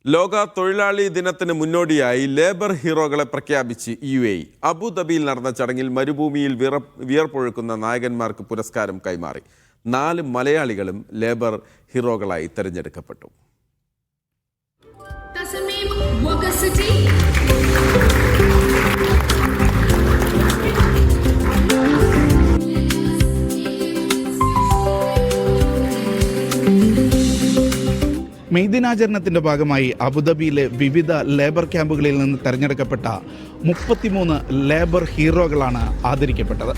ലോക തൊഴിലാളി ദിനത്തിന് മുന്നോടിയായി ലേബർ ഹീറോകളെ പ്രഖ്യാപിച്ച് UAE. അബുദാബിയിൽ നടന്ന ചടങ്ങിൽ മരുഭൂമിയിൽ വിയർപ്പൊഴുക്കുന്ന നായകന്മാർക്ക് പുരസ്കാരം കൈമാറി. 4 മലയാളികളും ലേബർ ഹീറോകളായി തെരഞ്ഞെടുക്കപ്പെട്ടു. മെയ് ദിനാചരണത്തിന്റെ ഭാഗമായി അബുദാബിയിലെ വിവിധ ലേബർ ക്യാമ്പുകളിൽ നിന്ന് തെരഞ്ഞെടുക്കപ്പെട്ട 33 ലേബർ ഹീറോകളാണ് ആദരിക്കപ്പെട്ടത്.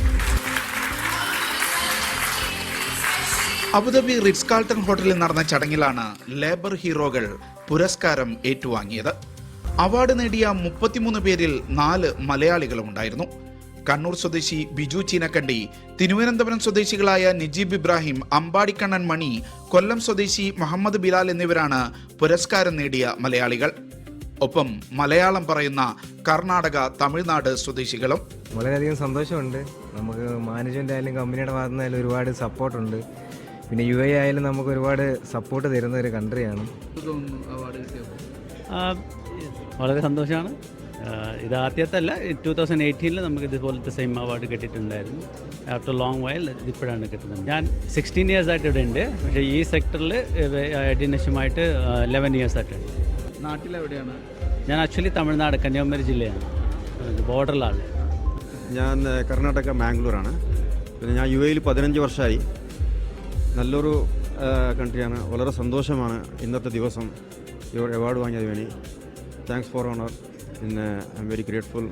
അബുദാബി റിറ്റ്സ് കാൾട്ടൺ ഹോട്ടലിൽ നടന്ന ചടങ്ങിലാണ് ലേബർ ഹീറോകൾ പുരസ്കാരം ഏറ്റുവാങ്ങിയത്. അവാർഡ് നേടിയ 33 പേരിൽ 4 മലയാളികളും ഉണ്ടായിരുന്നു. കണ്ണൂർ സ്വദേശി ബിജു ചീനക്കണ്ടി, തിരുവനന്തപുരം സ്വദേശികളായ നിജീബ് ഇബ്രാഹിം, അമ്പാടിക്കണ്ണൻ മണി, കൊല്ലം സ്വദേശി മുഹമ്മദ് ബിലാൽ എന്നിവരാണ് പുരസ്കാരം നേടിയ മലയാളികൾ. ഒപ്പം മലയാളം പറയുന്ന കർണാടക, തമിഴ്നാട് സ്വദേശികളും. വളരെയധികം സന്തോഷമുണ്ട്. നമുക്ക് മാനേജ്മെന്റ് ആയാലും കമ്പനിയുടെ ഭാഗത്തു നിന്നായാലും ഒരുപാട് സപ്പോർട്ടുണ്ട്. പിന്നെ UAE ആയാലും നമുക്ക് ഒരുപാട് സപ്പോർട്ട് തരുന്ന ഒരു കൺട്രിയാണ്. വളരെ സന്തോഷമാണ്. ഇത് ആദ്യത്തല്ല, 2018 നമുക്ക് ഇതുപോലത്തെ സെയിം അവാർഡ് കിട്ടിയിട്ടുണ്ടായിരുന്നു. ആഫ്റ്റർ ലോങ് വൈൽ ഇപ്പോഴാണ് കിട്ടുന്നത്. ഞാൻ 16 years ആയിട്ട് ഇവിടെ ഉണ്ട്. പക്ഷേ ഈ സെക്ടറിൽ അഡിനേഷമായിട്ട് 11 years ആയിട്ടുണ്ട്. നാട്ടിലെവിടെയാണ്? ഞാൻ ആക്ച്വലി തമിഴ്നാട്, കന്യാകുമാരി ജില്ലയാണ്, ബോർഡറിലാണ്. ഞാൻ കർണാടക, മാംഗ്ലൂരാണ്. പിന്നെ ഞാൻ UAE 15 വർഷമായി. നല്ലൊരു കൺട്രിയാണ്. വളരെ സന്തോഷമാണ് ഇന്നത്തെ ദിവസം ഈ അവാർഡ് വാങ്ങിയതിന് വേണ്ടി. Thanks for honour. പിന്നെ ഐ എം വെരി ഗ്രേറ്റ്ഫുൾ.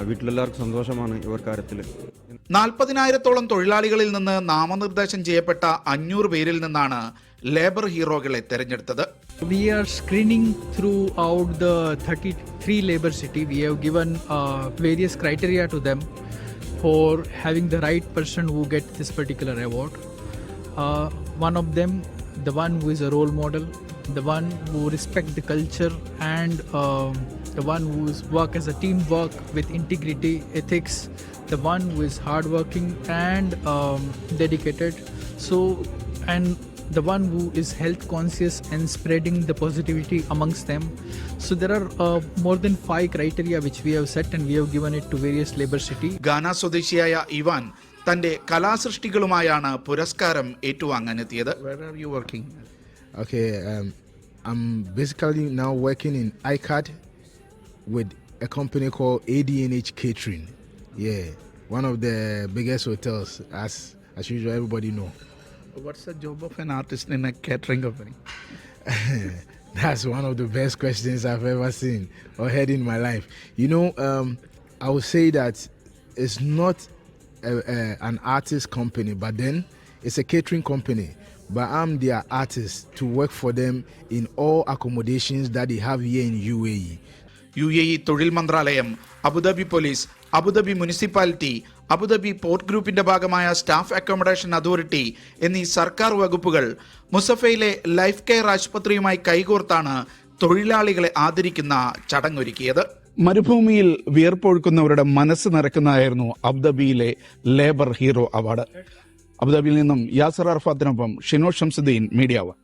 വീട്ടിലെല്ലാവർക്കും സന്തോഷമാണ് ഈ ഒരു കാര്യത്തിൽ. 40,000-ഓളം തൊഴിലാളികളിൽ നിന്ന് നാമനിർദ്ദേശം ചെയ്യപ്പെട്ട 500 പേരിൽ നിന്നാണ് ലേബർ ഹീറോകളെ തെരഞ്ഞെടുത്തത്. We are screening throughout the 33 labor city. We have given various criteria to them for having the right person who get this particular award. One of them, the one who is a role model, the one who respect the culture, and the one who work as a teamwork with integrity, ethics, the one who is hardworking and dedicated. So, and the one who is health conscious and spreading the positivity amongst them. So there are more than 5 criteria which we have set, and we have given it to various labor city. ഗാന സ്വദേശിയായ Ivan തന്റെ കലാസൃഷ്ടികളുമായാണ് പുരസ്കാരം ഏറ്റുവാങ്ങാനെത്തിയത്. Where are you working? Okay, I'm basically now working in ICAD with a company called ADNH Catering. Yeah, one of the biggest hotels, as usual, everybody know. What's the job of an artist in a catering company? That's one of the best questions I've ever seen or heard in my life. You know, I would say that it's not an artist company, but then it's a catering company. But I'm their artist to work for them in all accommodations that they have here in UAE. UAE തൊഴിൽ മന്ത്രാലയം, Abu Dhabi police, Abu Dhabi municipality, Abu Dhabi port ഗ്രൂപ്പിന്റെ ഭാഗമായ staff accommodation authority എന്നീ സർക്കാർ വകുപ്പുകൾ മുസഫയിലെ life care ആശുപത്രിയുമായി കൈകോർത്താണ് തൊഴിലാളികളെ ആദരിക്കുന്ന ചടങ്ങൊരുക്കിയത്. മരുഭൂമിയിൽ വിയർപ്പൊഴുക്കുന്നവരുടെ മനസ്സ് നിറയ്ക്കുന്നതായിരുന്നു അബുദാബിയിലെ ലേബർ ഹീറോ അവാർഡ്. അബുദാബിയിൽ നിന്നും യാസർ അറഫാത്തിനൊപ്പം ഷിനോ ഷംസുദ്ദീൻ, മീഡിയ 1.